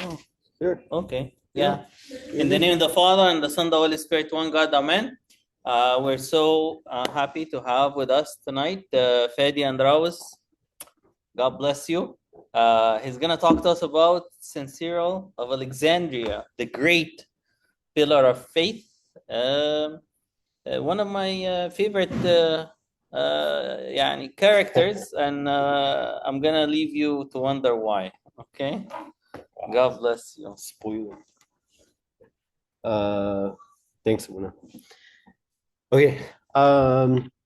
Oh, sure. Okay. Yeah. Yeah. In the name of the Father and the Son, the Holy Spirit, one God, Amen. We're so happy to have with us tonight Fady Andrawes. God bless you. He's going to talk to us about St. Cyril of Alexandria, the great pillar of faith. One of my favorite characters, and I'm going to leave you to wonder why. Okay? God bless you. Spoiler. Thanks, Muna. Okay.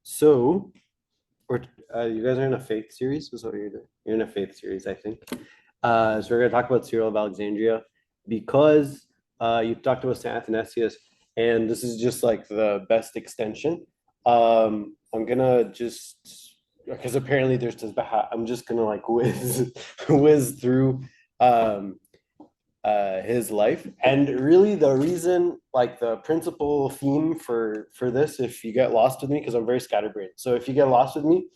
So we're you guys are in a faith series. Is what you're doing. You're in a faith series, I think. So we're gonna talk about Cyril of Alexandria because you talked about Saint Athanasius, and this is just like the best extension. I'm gonna just because apparently there's this. I'm just gonna like whiz through um his life, and really the reason, like the principal theme for this, if you get lost with me, because I'm very scatterbrained, so if you get lost with me,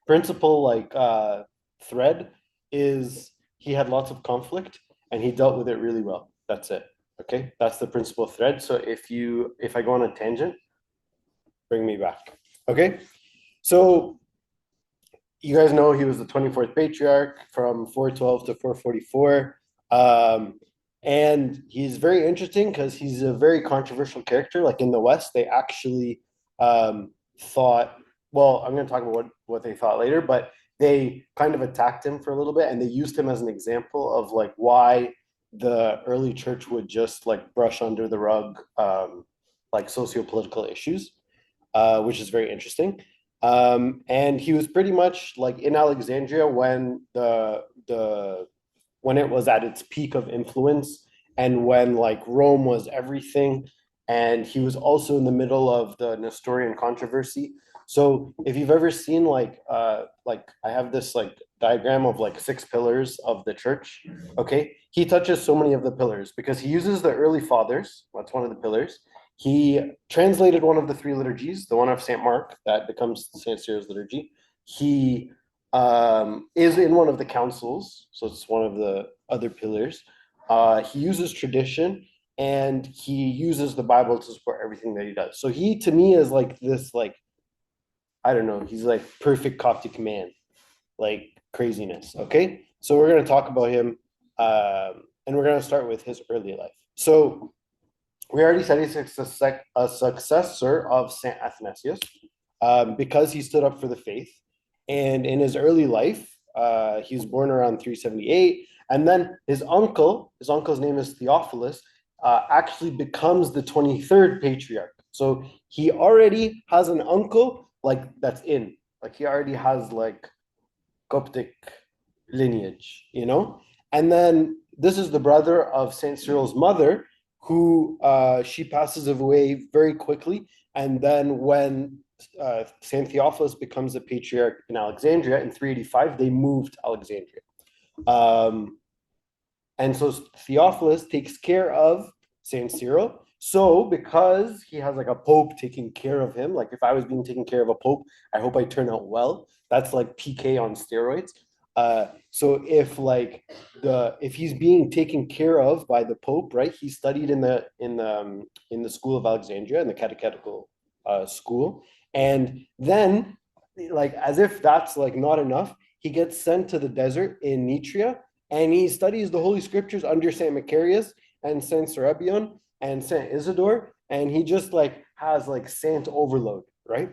principal like thread is he had lots of conflict and he dealt with it really well. That's it. Okay, that's the principal thread. So if I go on a tangent, bring me back. Okay, so you guys know he was the 24th patriarch from 412 to 444. And he's very interesting because he's a very controversial character. Like in the West, they actually thought, well, I'm going to talk about what they thought later, but they kind of attacked him for a little bit and they used him as an example of like why the early church would just like brush under the rug like socio-political issues, which is very interesting. And he was pretty much like in Alexandria when the when it was at its peak of influence and when like Rome was everything. And he was also in the middle of the Nestorian controversy. So if you've ever seen like I have this like diagram of like 6 pillars of the church. Okay, he touches so many of the pillars because he uses the early fathers. That's one of the pillars. He translated one of the 3 liturgies, the one of Saint Mark that becomes Saint Cyril's liturgy. He is in one of the councils, so it's one of the other pillars. He uses tradition and he uses the Bible to support everything that he does. So he, to me, is like this, like, I don't know, he's like perfect Coptic man, like craziness. Okay, so we're gonna talk about him, and we're gonna start with his early life. So we already said he's a successor of Saint Athanasius because he stood up for the faith. And in his early life, he was born around 378. And then his uncle's name is Theophilus, actually becomes the 23rd patriarch. So he already has an uncle like that's in, like he already has like Coptic lineage, you know? And then this is the brother of Saint Cyril's mother, who she passes away very quickly. And then when Saint Theophilus becomes a patriarch in Alexandria in 385, they move to Alexandria. Um, and so Theophilus takes care of Saint Cyril. So because he has like a pope taking care of him, like if I was being taken care of a pope, I hope I turn out well. That's like PK on steroids. So if he's being taken care of by the pope, right? He studied in the school of Alexandria, in the catechetical school, and then like as if that's like not enough, he gets sent to the desert in Nitria and he studies the Holy Scriptures under Saint Macarius and Saint Serapion and Saint Isidore, and he just like has like saint overload, right?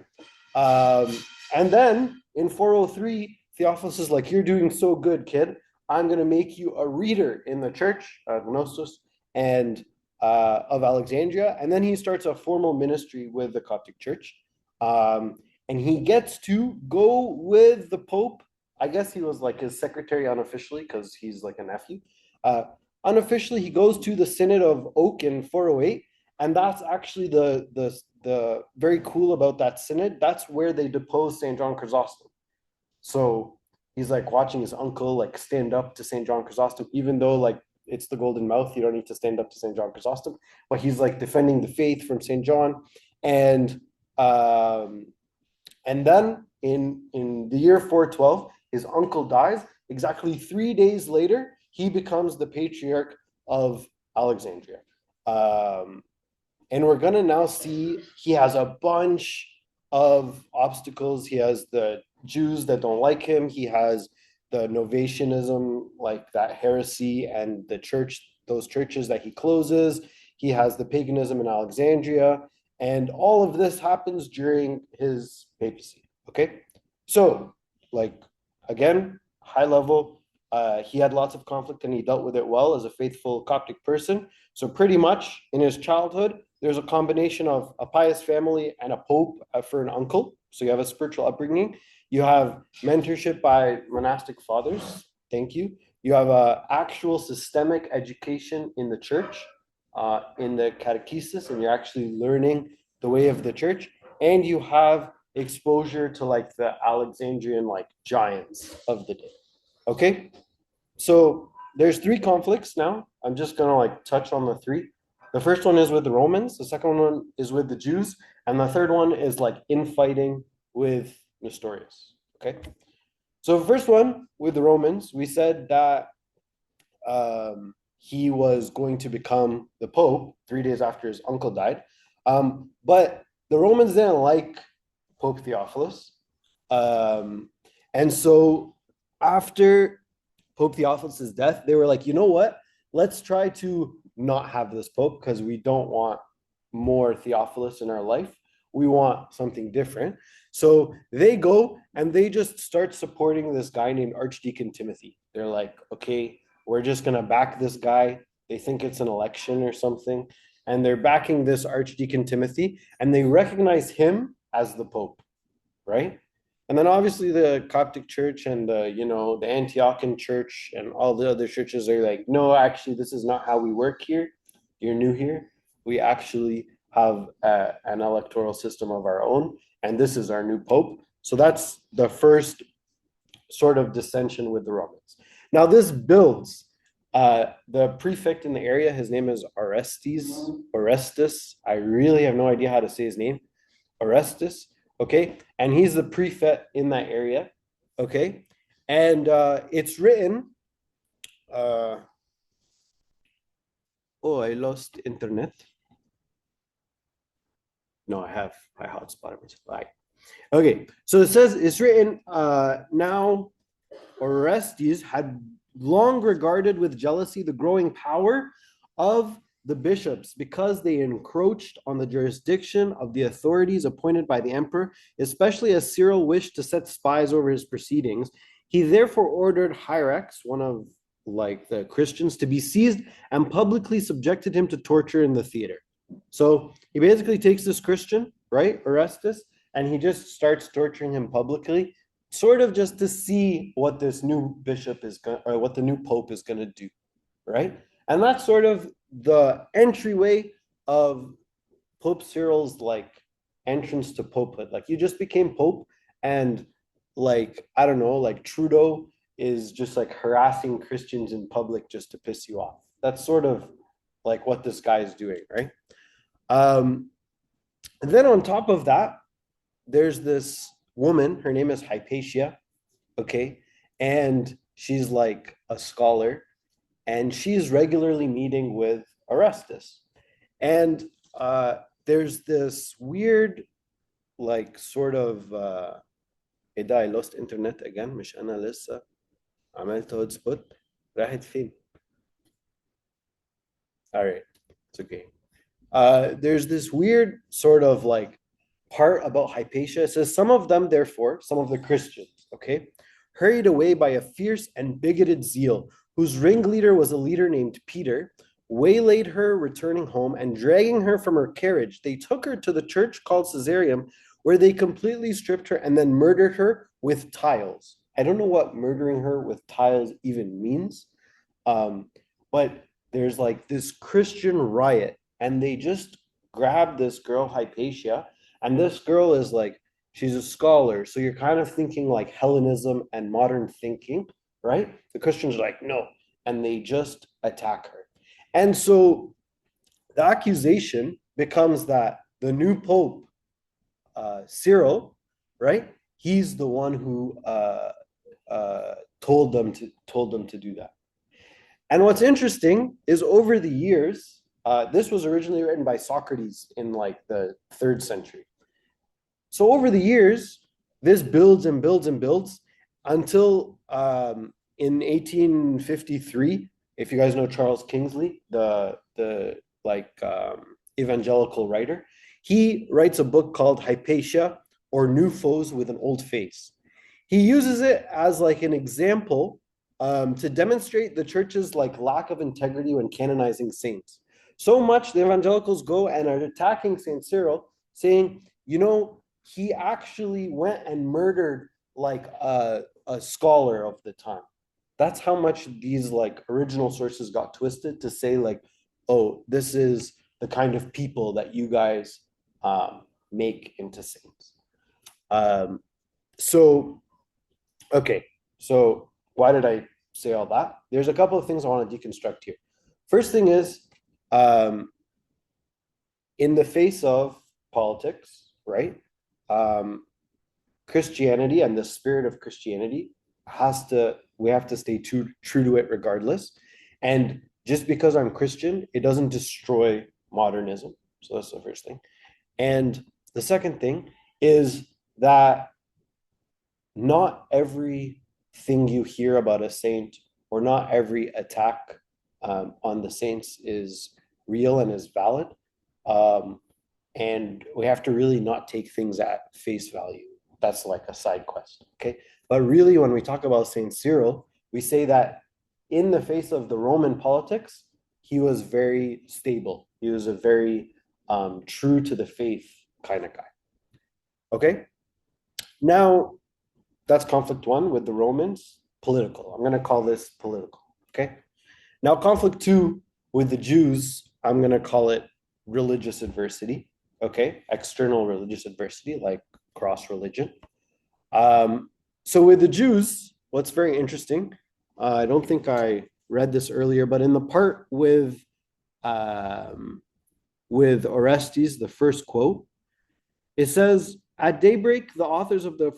And then in 403, Theophilus is like, "You're doing so good, kid. I'm gonna make you a reader in the church, Gnostos, and of Alexandria." And then he starts a formal ministry with the Coptic Church, and he gets to go with the Pope. I guess he was like his secretary unofficially because he's like a nephew. Uh, Unofficially, he goes to the Synod of Oak in 408, and that's actually the very cool about that synod. That's where they depose Saint John Chrysostom. So he's like watching his uncle like stand up to Saint John Chrysostom, even though like it's the golden mouth, you don't need to stand up to Saint John Chrysostom, but he's like defending the faith from Saint John, and um, and then in the year 412, his uncle dies. Exactly 3 days later, he becomes the patriarch of Alexandria. And we're going to now see he has a bunch of obstacles. He has the Jews that don't like him. He has the Novatianism, like that heresy, and the church, those churches that he closes. He has the paganism in Alexandria. And all of this happens during his papacy. Okay. So, like, again, high level, he had lots of conflict and he dealt with it well as a faithful Coptic person. So, pretty much in his childhood, there's a combination of a pious family and a pope for an uncle. So, you have a spiritual upbringing. You have mentorship by monastic fathers. Thank you. You have a actual systemic education in the church, in the catechesis, and you're actually learning the way of the church. And you have exposure to like the Alexandrian like giants of the day. Okay, so there's three conflicts now. I'm just gonna like touch on the three. The first one is with the Romans. The second one is with the Jews, and the third one is like infighting with Nestorius. Okay, so the first one with the Romans, we said that he was going to become the Pope 3 days after his uncle died. But the Romans didn't like Pope Theophilus. And so after Pope Theophilus' death, they were like, you know what? Let's try to not have this Pope because we don't want more Theophilus in our life. We want something different. So they go and they just start supporting this guy named Archdeacon Timothy. They're like, okay, we're just going to back this guy. They think it's an election or something. And they're backing this Archdeacon Timothy, and they recognize him as the Pope, right? And then obviously the Coptic Church and the Antiochian Church and all the other churches are like, no, actually, this is not how we work here. You're new here. We actually have an electoral system of our own, and this is our new Pope. So that's the first sort of dissension with the Romans. Now this builds the prefect in the area. His name is Orestes. I really have no idea how to say his name. Orestes. Okay, and he's the prefect in that area. Okay, and it's written. Oh, I lost internet. No, I hotspotted myself. Right. Okay, so it says it's written. Now, Orestes had long regarded with jealousy the growing power of the bishops because they encroached on the jurisdiction of the authorities appointed by the emperor, especially as Cyril wished to set spies over his proceedings. He therefore ordered Hyrax, one of like the Christians, to be seized and publicly subjected him to torture in the theater. So he basically takes this Christian, right, Orestes, and he just starts torturing him publicly, sort of just to see what this new bishop is going, or what the new pope is going to do, right? And that's sort of the entryway of Pope Cyril's like entrance to popehood. Like you just became pope, and like I don't know, like Trudeau is just like harassing Christians in public just to piss you off. That's sort of like what this guy is doing, right? And then on top of that, there's this woman. Her name is Hypatia, okay, and she's like a scholar, and she's regularly meeting with Orestes. And there's this weird, like, sort of, I lost internet again, مش أنا لسه عملت هوت سبوت راحت فين؟ All right, it's okay. There's this weird sort of like part about Hypatia. It says, some of them, therefore, some of the Christians, okay, hurried away by a fierce and bigoted zeal, whose ringleader was a leader named Peter, waylaid her returning home, and dragging her from her carriage, they took her to the church called Caesarium, where they completely stripped her and then murdered her with tiles. I don't know what murdering her with tiles even means, but there's like this Christian riot, and they just grab this girl, Hypatia, and this girl is like, she's a scholar. So you're kind of thinking like Hellenism and modern thinking, right? The Christians are like, no. And they just attack her. And so the accusation becomes that the new Pope, Cyril, right? He's the one who told them to do that. And what's interesting is over the years, this was originally written by Socrates in like the 3rd century. So over the years, this builds and builds and builds until in 1853, if you guys know Charles Kingsley, the evangelical writer, he writes a book called Hypatia, or New Foes with an Old Face. He uses it as like an example to demonstrate the church's like lack of integrity when canonizing saints. So much the evangelicals go and are attacking Saint Cyril, saying, you know, he actually went and murdered like a scholar of the time. That's how much these like original sources got twisted to say like, oh, this is the kind of people that you guys make into saints. Um, so, okay, so why did I say all that? There's a couple of things I want to deconstruct here. First thing is, in the face of politics, right? Christianity and the spirit of Christianity we have to stay true to it regardless. And just because I'm Christian, it doesn't destroy modernism. So that's the first thing. And the second thing is that not everything you hear about a saint or not every attack on the saints is real and is valid. And we have to really not take things at face value. That's like a side quest, okay? But really, when we talk about Saint Cyril, we say that in the face of the Roman politics, he was very stable. He was a very true to the faith kind of guy. Okay? Now, that's conflict 1 with the Romans, political. I'm going to call this political, okay? Now, conflict 2 with the Jews, I'm going to call it religious adversity, okay? External religious adversity, like cross religion. So with the Jews, what's very interesting, I don't think I read this earlier, but in the part with Orestes, the first quote, it says, at daybreak, the authors of the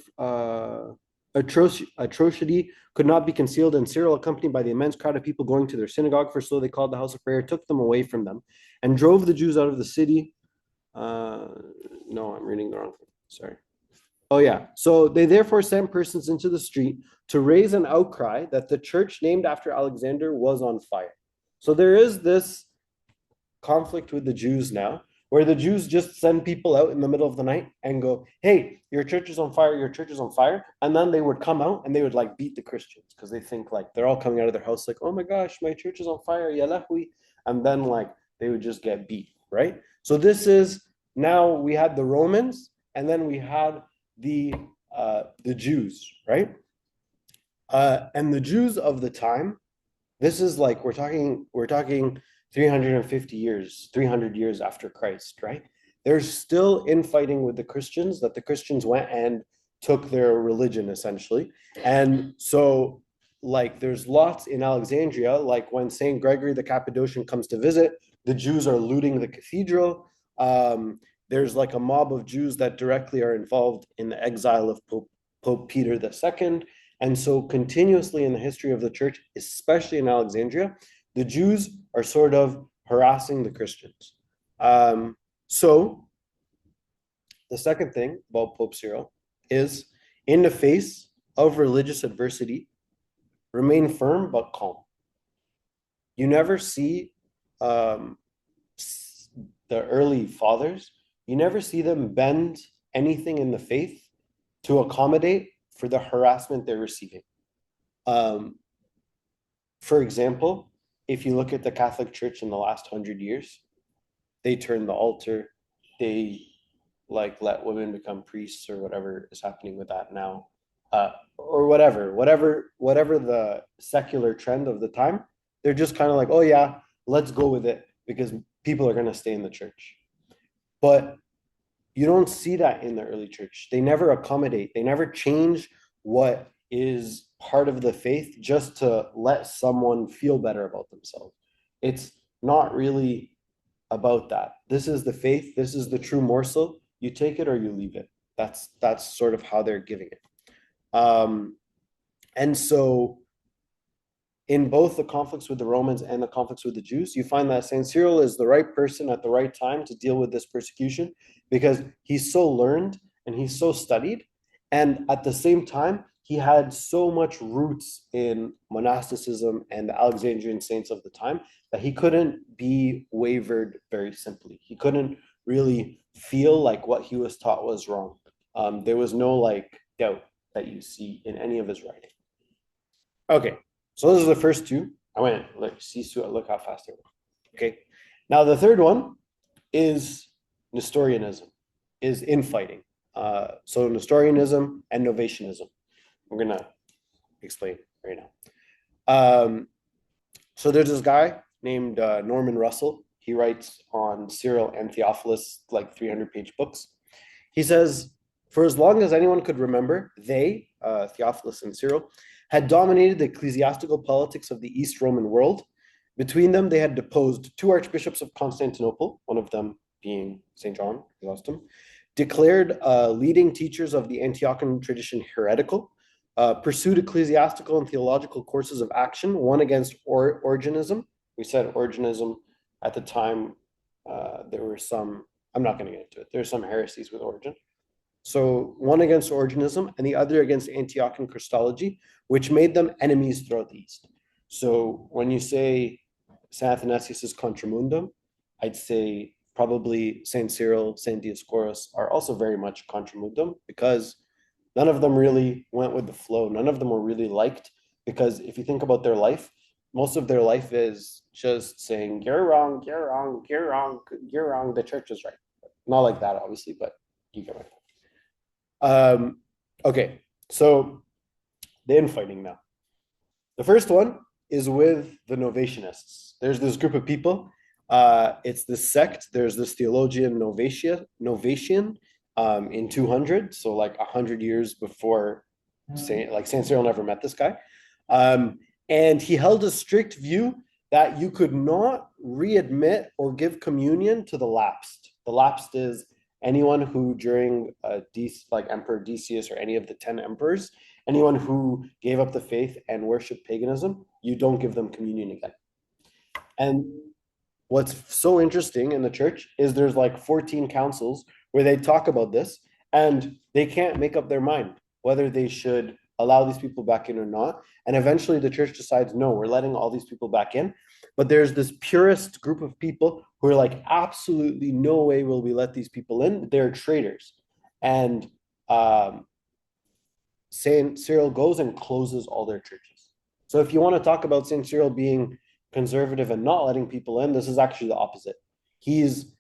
atrocity could not be concealed, and Cyril, accompanied by the immense crowd of people going to their synagogue, for so they called the house of prayer, took them away from them, and drove the Jews out of the city. No, I'm reading the wrong thing. Sorry. Oh, yeah. So they therefore sent persons into the street to raise an outcry that the church named after Alexander was on fire. So there is this conflict with the Jews now, where the Jews just send people out in the middle of the night and go, hey, your church is on fire, your church is on fire. And then they would come out and they would like beat the Christians because they think like they're all coming out of their house like, oh my gosh, my church is on fire, yalahui. And then like they would just get beat, right? So this is, now we had the Romans and then we had the Jews, right? And the Jews of the time, this is like we're talking 350 years, 300 years after Christ, right? There's still infighting with the Christians, that the Christians went and took their religion essentially. And so like there's lots in Alexandria, like when Saint Gregory the Cappadocian comes to visit, the Jews are looting the cathedral. There's like a mob of Jews that directly are involved in the exile of Pope Peter II. And so continuously in the history of the church, especially in Alexandria, the Jews are sort of harassing the Christians. So the second thing about Pope Cyril is, in the face of religious adversity, remain firm but calm. You never see the early fathers, you never see them bend anything in the faith to accommodate for the harassment they're receiving. For example, if you look at the Catholic Church in the last 100 years, they turn the altar, they like let women become priests or whatever is happening with that now, or whatever the secular trend of the time. They're just kind of like, oh yeah, let's go with it because people are going to stay in the church. But you don't see that in the early church. They never accommodate, they never change what is part of the faith just to let someone feel better about themselves. It's not really about that. This is the faith, this is the true morsel. You take it or you leave it. That's sort of how they're giving it. And so in both the conflicts with the Romans and the conflicts with the Jews, you find that Saint Cyril is the right person at the right time to deal with this persecution because he's so learned and he's so studied. And at the same time, he had so much roots in monasticism and the Alexandrian saints of the time that he couldn't be wavered very simply. He couldn't really feel like what he was taught was wrong. There was no like doubt that you see in any of his writing. Okay, so those are the first two. I went, look how fast they were. Okay, now the third one is Nestorianism, is infighting. So Nestorianism and Novatianism. I'm gonna explain right now. So there's this guy named Norman Russell. He writes on Cyril and Theophilus, like 300-page books. He says, for as long as anyone could remember, they, Theophilus and Cyril, had dominated the ecclesiastical politics of the East Roman world. Between them, they had deposed two archbishops of Constantinople, one of them being St. John Chrysostom, declared leading teachers of the Antiochian tradition heretical, pursued ecclesiastical and theological courses of action, one against Origenism. We said Origenism at the time, there were some, I'm not going to get into it, there are some heresies with Origen. So one against Origenism and the other against Antiochian Christology, which made them enemies throughout the East. So when you say St. Athanasius is contra mundum, I'd say probably St. Cyril, St. Dioscorus are also very much contra mundum because none of them really went with the flow. None of them were really liked because if you think about their life, most of their life is just saying, you're wrong, you're wrong, you're wrong, you're wrong, the church is right. Not like that, obviously, but you get my point. Okay, so the infighting now. The first one is with the Novatianists. There's this group of people. It's this sect. There's this theologian Novatian in 200, so like 100 years before Saint Cyril never met this guy. And he held a strict view that you could not readmit or give communion to the lapsed. The lapsed is anyone who during like Emperor Decius or any of the 10 emperors, anyone who gave up the faith and worshiped paganism, you don't give them communion again. And what's so interesting in the church is there's like 14 councils where they talk about this and they can't make up their mind whether they should allow these people back in or not. And eventually the church decides, no, we're letting all these people back in. But there's this purist group of people who are like, absolutely no way will we let these people in. They're traitors. And Saint Cyril goes and closes all their churches. So if you want to talk about Saint Cyril being conservative and not letting people in, this is actually the opposite. He's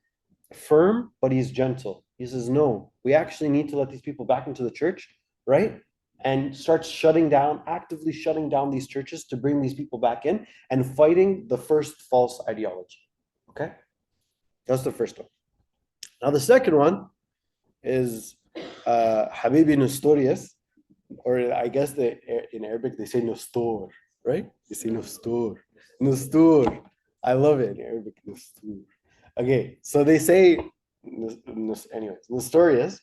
firm, but he's gentle. He says, no, we actually need to let these people back into the church, right? And starts actively shutting down these churches to bring these people back in and fighting the first false ideology. Okay? That's the first one. Now the second one is Habibi Nestorius, or I guess in Arabic they say Nestor, right? They say Nestor. Nestor. I love it in Arabic, Nestor. Okay, so they say, anyways, Nestorius,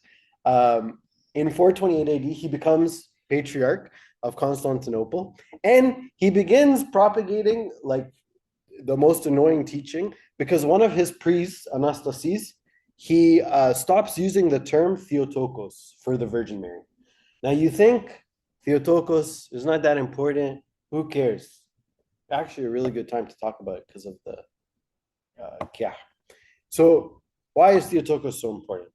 in 428 AD, he becomes patriarch of Constantinople, and he begins propagating like the most annoying teaching because one of his priests, Anastasis, he stops using the term Theotokos for the Virgin Mary. Now you think Theotokos is not that important. Who cares? Actually, a really good time to talk about it because of the Kiyah. So why is Theotokos so important?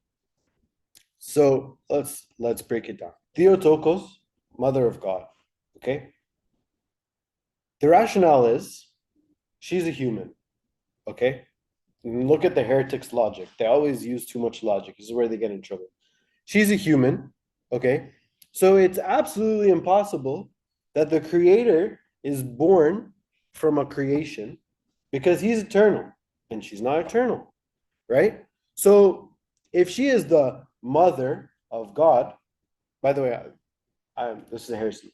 So let's break it down. Theotokos, Mother of God. Okay. The rationale is she's a human. Okay. Look at the heretics' logic. They always use too much logic. This is where they get in trouble. She's a human. Okay. So it's absolutely impossible that the creator is born from a creation because he's eternal and she's not eternal, right? So if she is the mother of God, by the way, this is a heresy.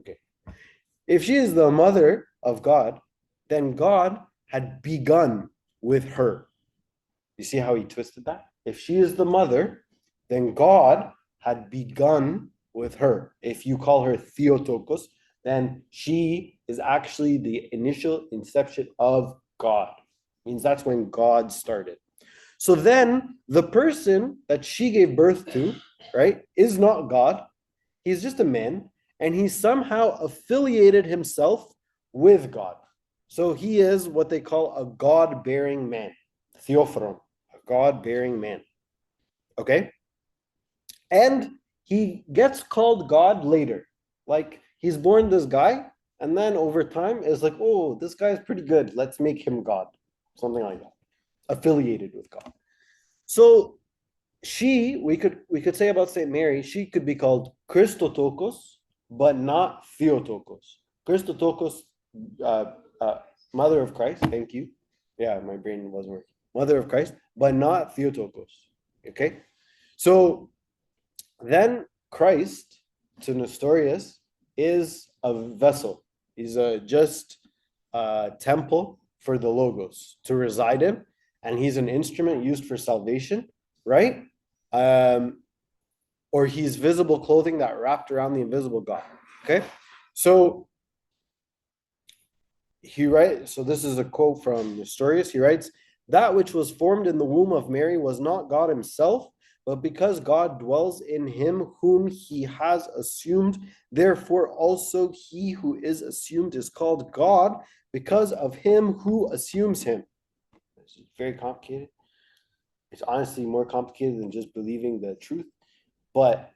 Okay. If she is the mother of God, then God had begun with her. You see how he twisted that? If she is the mother, then God had begun with her. If you call her Theotokos, then she is actually the initial inception of God. Means that's when God started. So then the person that she gave birth to, right, is not God. He's just a man, and he somehow affiliated himself with God. So he is what they call a God-bearing man. Theophron, a God-bearing man. Okay? And he gets called God later. Like he's born this guy, and then over time it's like, oh, this guy's pretty good. Let's make him God. Something like that. Affiliated with God. So we could say about Saint Mary, she could be called Christotokos, but not Theotokos. Christotokos, uh, Mother of Christ. Thank you. Yeah, my brain wasn't working. Mother of Christ, but not Theotokos. Okay, so then Christ to Nestorius is a vessel. He's just a temple for the Logos to reside in, and he's an instrument used for salvation, right? Or he's visible clothing that wrapped around the invisible God. Okay, so so this is a quote from Nestorius. He writes, "That which was formed in the womb of Mary was not God himself, but because God dwells in him whom he has assumed, therefore also he who is assumed is called God because of him who assumes him." It's very complicated. It's honestly more complicated than just believing the truth. But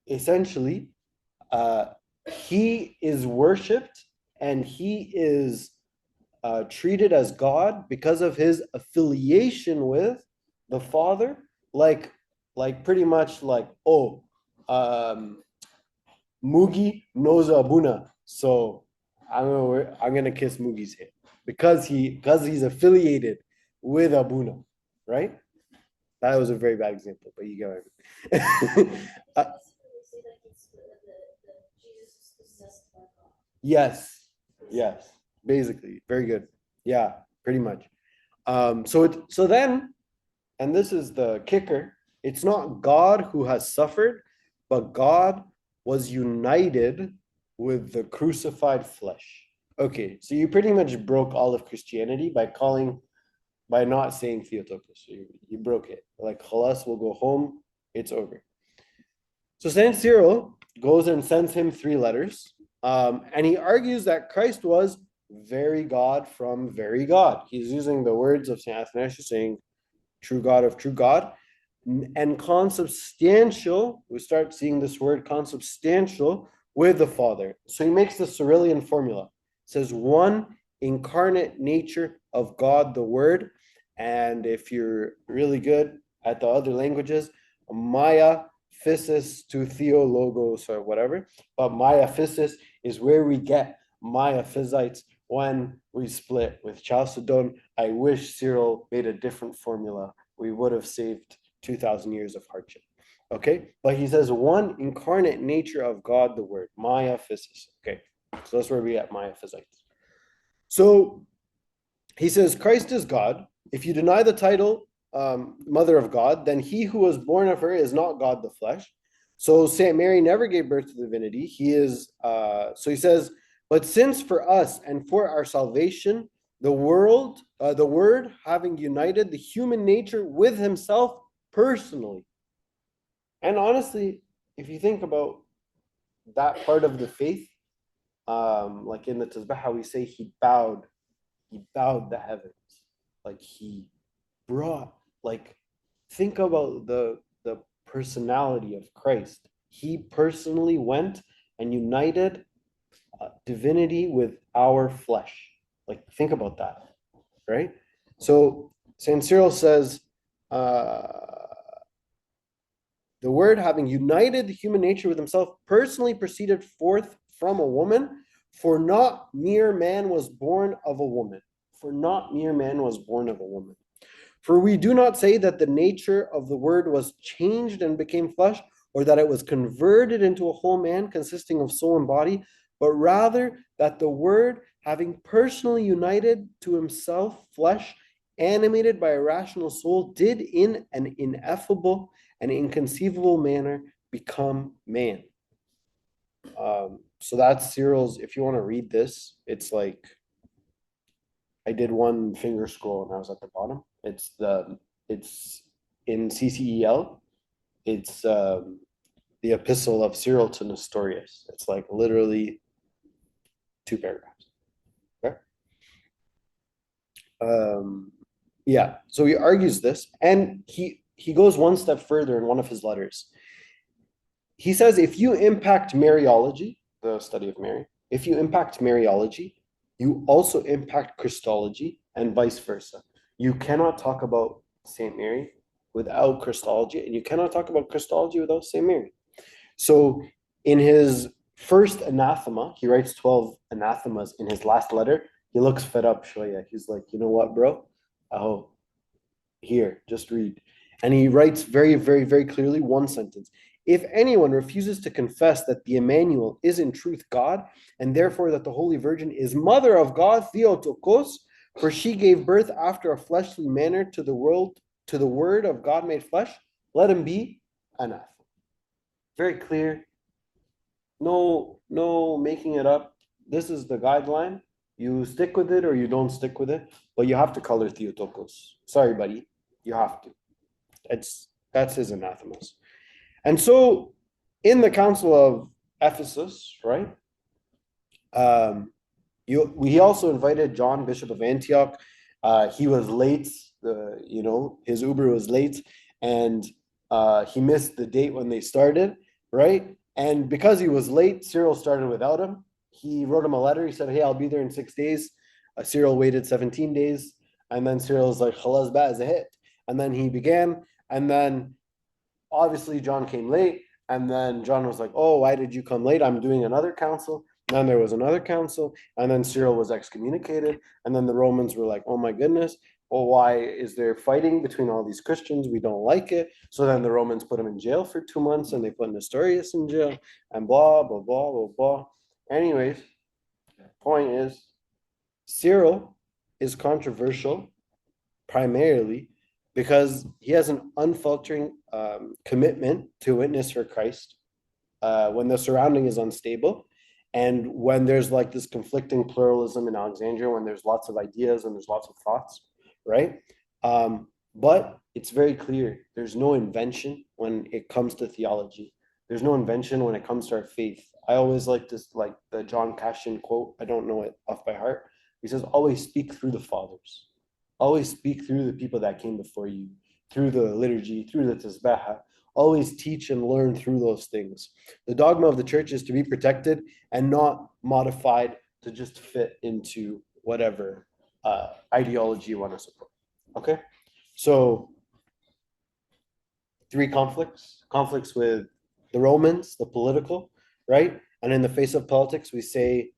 essentially, he is worshipped and he is treated as God because of his affiliation with the Father, like pretty much like, oh, Mugi knows Abuna, so I'm gonna kiss Mugi's hand because he's affiliated with Abuna, right? That was a very bad example, but you get it. Yes, yes, basically, very good. Yeah, pretty much. So then, and this is the kicker, it's not God who has suffered, but God was united with the crucified flesh. Okay, so you pretty much broke all of Christianity by not saying Theotokos. You broke it. Like, Khalas will go home, it's over. So Saint Cyril goes and sends him 3 letters, and he argues that Christ was very God from very God. He's using the words of Saint Athanasius, saying, true God of true God, and consubstantial. We start seeing this word consubstantial with the Father. So he makes the Cyrillian formula. It says one incarnate nature of God the Word. And if you're really good at the other languages, Maya physis to theologos or whatever. But Maya physis is where we get Maya physites when we split with Chalcedon. I wish Cyril made a different formula. We would have saved 2,000 years of hardship. Okay, but he says one incarnate nature of God, the Word, Maya physis. Okay, so that's where we get Maya physites. So he says Christ is God. If you deny the title Mother of God, then he who was born of her is not God the flesh. So Saint Mary never gave birth to divinity. He is. So he says, but since for us and for our salvation, the Word having united the human nature with himself personally. And honestly, if you think about that part of the faith, like in the Tasbih, how we say he bowed the heavens, like he brought, like, think about the personality of Christ. He personally went and united divinity with our flesh. Like, think about that, right? So Saint Cyril says, the Word, having united the human nature with himself, personally proceeded forth from a woman, for not mere man was born of a woman. For not mere man was born of a woman. For we do not say that the nature of the Word was changed and became flesh, or that it was converted into a whole man consisting of soul and body, but rather that the Word, having personally united to himself flesh, animated by a rational soul, did in an ineffable and inconceivable manner become man. So that's Cyril's. If you want to read this, it's like I did one finger scroll and I was at the bottom. It's in CCEL. It's the epistle of Cyril to Nestorius. It's like literally 2 paragraphs. Okay. Yeah. So he argues this, and he goes one step further in one of his letters. He says, if you impact Mariology, the study of Mary, if you impact Mariology, you also impact Christology and vice versa. You cannot talk about Saint Mary without Christology, and you cannot talk about Christology without Saint Mary. So in his first anathema, he writes 12 anathemas in his last letter. He looks fed up, Shoya. He's like, you know what, bro? Oh, here, just read. And he writes very, very, very clearly one sentence. If anyone refuses to confess that the Emmanuel is in truth God, and therefore that the Holy Virgin is mother of God, Theotokos, for she gave birth after a fleshly manner to the world, to the word of God made flesh, let him be anathema. Very clear. No making it up. This is the guideline. You stick with it or you don't stick with it, but you have to color Theotokos. Sorry, buddy. You have to. That's his anathemas. And so in the Council of Ephesus, right? We also invited John, Bishop of Antioch. He was late. His Uber was late, and he missed the date when they started, right? And because he was late, Cyril started without him. He wrote him a letter. He said, "Hey, I'll be there in 6 days." Cyril waited 17 days, and then Cyril was like, "Khalas ba is a hit." And then he began, and then obviously John came late, and then John was like, "Oh, why did you come late? I'm doing another council." And then there was another council, and then Cyril was excommunicated, and then the Romans were like, "Oh my goodness, well, why is there fighting between all these Christians? We don't like it." So then the Romans put him in jail for 2 months, and they put Nestorius in jail, and blah, blah, blah, blah, blah. Anyways, point is, Cyril is controversial primarily because he has an unfaltering commitment to witness for Christ when the surrounding is unstable. And when there's like this conflicting pluralism in Alexandria, when there's lots of ideas and there's lots of thoughts, right? But it's very clear there's no invention when it comes to theology. There's no invention when it comes to our faith. I always like this, like the John Cassian quote. I don't know it off by heart. He says, "Always speak through the fathers. Always speak through the people that came before you, through the liturgy, through the tasbah. Always teach and learn through those things." The dogma of the church is to be protected and not modified to just fit into whatever ideology you want to support. Okay? So 3 conflicts with the Romans, the political, right? And in the face of politics, we say,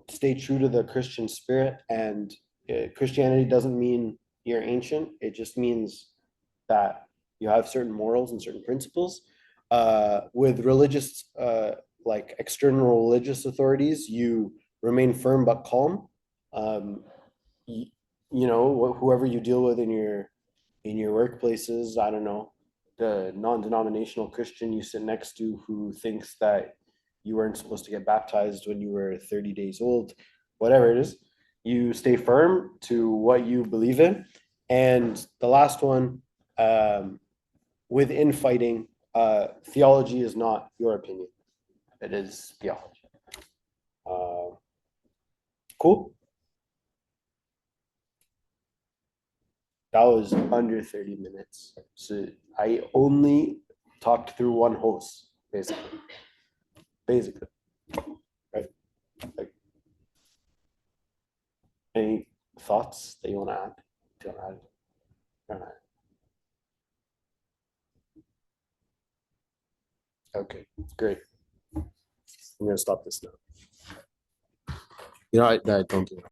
stay true to the Christian spirit. And Christianity doesn't mean you're ancient. It just means that you have certain morals and certain principles. With religious, like external religious authorities, you remain firm but calm. Whoever you deal with in your workplaces, I don't know, the non-denominational Christian you sit next to who thinks that you weren't supposed to get baptized when you were 30 days old, whatever it is, you stay firm to what you believe in. And the last one, with infighting, theology is not your opinion. It is theology. Cool. That was under 30 minutes. So I only talked through one host, basically. Right? Like, any thoughts that you want to add? Do you want to add? Okay, great. I'm gonna stop this now. I don't do that.